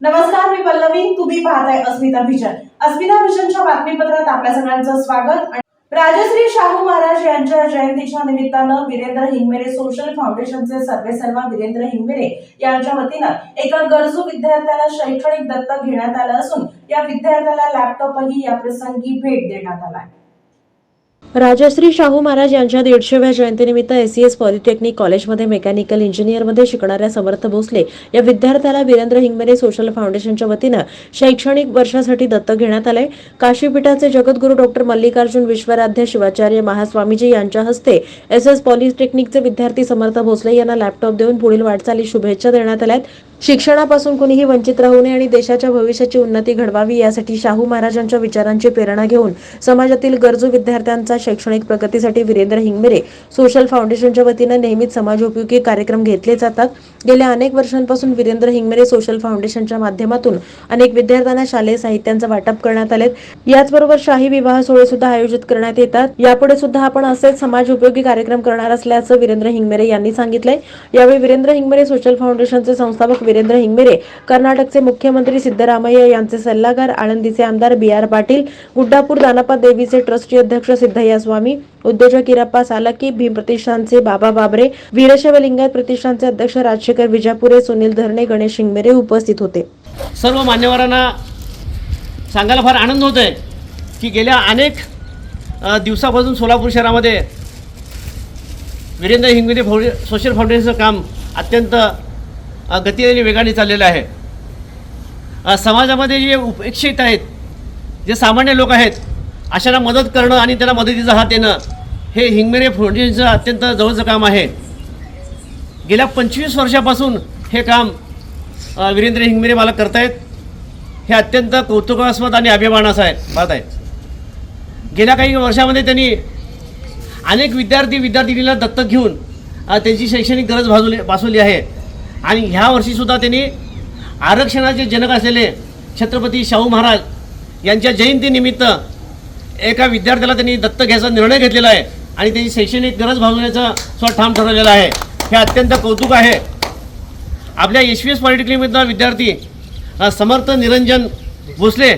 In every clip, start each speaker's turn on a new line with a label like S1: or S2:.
S1: नमस्कार, मी पल्लवी. तुम्ही पाहताय अस्मिता व्हिजन. अस्मिता व्हिजनच्या बातमीपत्रात आपल्या सगळ्यांचं स्वागत. राजश्री शाहू महाराज यांच्या जयंतीच्या निमित्तानं वीरेंद्र हिंगमेरे सोशल फाउंडेशनचे सर्वेसर्वा वीरेंद्र हिंगमेरे यांच्या वतीनं एका गरजू विद्यार्थ्याला शैक्षणिक दत्तक घेण्यात आलं असून या विद्यार्थ्याला लॅपटॉपही या प्रसंगी भेट देण्यात आला.
S2: राजश्री शाहू महाराज यांच्या 150व्या जयंतीनिमित्त एससीएस पॉलिटेक्निक कॉलेजमध्ये मेकॅनिकल इंजिनिअरमध्ये शिकणाऱ्या समर्थ भोसले या विद्यार्थ्याला वीरेंद्र हिंगमेरे सोशल फाउंडेशनच्या वतीनं शैक्षणिक वर्षासाठी दत्तक घेण्यात आले. काशीपीठाचे जगद्गुरू डॉक्टर मल्लिकार्जुन विश्वराध्य शिवाचार्य महास्वामीजी यांच्या हस्ते एसएस पॉलिटेक्निकचे विद्यार्थी समर्थ भोसले यांना लॅपटॉप देऊन पुढील वाटचालीस शुभेच्छा देण्यात आल्या. शिक्षणापासून कोणीही वंचित राहू नये आणि देशाच्या भविष्याची उन्नती घडवावी यासाठी शाहू महाराजांच्या विचारांची प्रेरणा घेऊन समाजातील गरजू विद्यार्थ्यांचा शैक्षणिक प्रगतीसाठी वीरेंद्र हिंगमेरे सोशल फाउंडेशनच्या वतीनं नेहमीच समाजोपयोगी कार्यक्रम घेतले जातात. गेल्या अनेक वर्षांपासून वीरेंद्र हिंगमेरे सोशल फाउंडेशनच्या माध्यमातून अनेक विद्यार्थ्यांना शालेय साहित्यांचं वाटप करण्यात आले. याचबरोबर शाही विवाह सोहळे सुद्धा आयोजित करण्यात येतात. यापुढे सुद्धा आपण असेच समाजोपयोगी कार्यक्रम करणार असल्याचं वीरेंद्र हिंगमेरे यांनी सांगितलंय. यावेळी वीरेंद्र हिंगमेरे सोशल फाउंडेशनचे संस्थापक वीरेंद्र हिंगमेरे, कर्नाटकचे मुख्यमंत्री सिद्धरामय्या यांचे सल्लागार, आळंदीचे आमदार बी.आर. पाटील, गुड्डापूर दानप्पा देवीचे ट्रस्टी अध्यक्ष सिद्धय्या स्वामी, उद्योजक इराप्पा सालकी, भीम प्रतिष्ठानचे बाबा बाबरे, वीरशैव लिंगायत प्रतिष्ठानचे अध्यक्ष राजशेखर विजापुरे, सुनील धरणे, गणेश हिंगमेरे उपस्थित होते.
S3: सर्व मान्यवरांना सांगायला फार आनंद होतोय की गेल्या अनेक दिवसापासून सोलापूर शहरामध्ये वीरेंद्र हिंगमेरे सोशल फाउंडेशनचं काम अत्यंत गतीने वेगाने चाललेलं आहे. समाजामध्ये जे उपेक्षित आहेत, जे सामान्य लोक आहेत, अशांना मदत करणं आणि त्यांना मदतीचा हात देणं हे हिंगमेरे फाउंडेशनचं अत्यंत जवळचं काम आहे. गेल्या 25 वर्षापासून हे काम वीरेंद्र हिंगमेरे मला करतायत. हे अत्यंत कौतुकास्पद आणि अभिमानाचं आहे बात आहे. गेल्या काही वर्षामध्ये त्यांनी अनेक विद्यार्थिनीला दत्तक घेऊन त्यांची शैक्षणिक गरज भासवली आहे. आणि ह्या वर्षीसुद्धा त्यांनी आरक्षणाचे जनक असलेले छत्रपती शाहू महाराज यांच्या जयंतीनिमित्त एका विद्यार्थ्याला त्यांनी दत्तक घ्यायचा निर्णय घेतलेला आहे आणि त्यांची शैक्षणिक गरज भागवण्याचा ठाम ठरवलेला आहे. हे अत्यंत कौतुक आहे. आपल्या एससीएस पॉलिटेक्निकमधला विद्यार्थी समर्थ निरंजन भोसले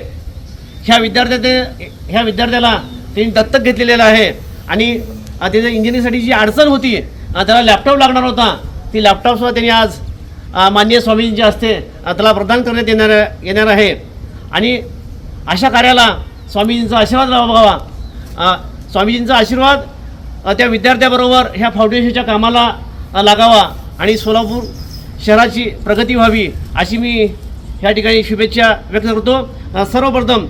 S3: ह्या विद्यार्थ्याला त्यांनी दत्तक घेतलेलं आहे. आणि त्याच्या इंजिनिअरिंगसाठी जी अडचण होती, त्याला लॅपटॉप लागणार होता, ती लॅपटॉपसुद्धा त्यांनी आज माननीय स्वामीजींच्या हस्ते त्याला प्रदान करण्यात येणार आहे. आणि अशा कार्याला स्वामीजींचा आशीर्वाद लाभावा. स्वामीजींचा आशीर्वाद त्या विद्यार्थ्याबरोबर ह्या फाउंडेशनच्या कामाला लागावा आणि सोलापूर शहराची प्रगती व्हावी अशी मी ह्या ठिकाणी शुभेच्छा व्यक्त करतो. सर्वप्रथम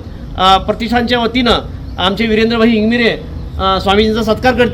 S3: प्रतिष्ठानच्या वतीनं आमचे वीरेंद्रभाई हिंगमेरे स्वामीजींचा सत्कार करते.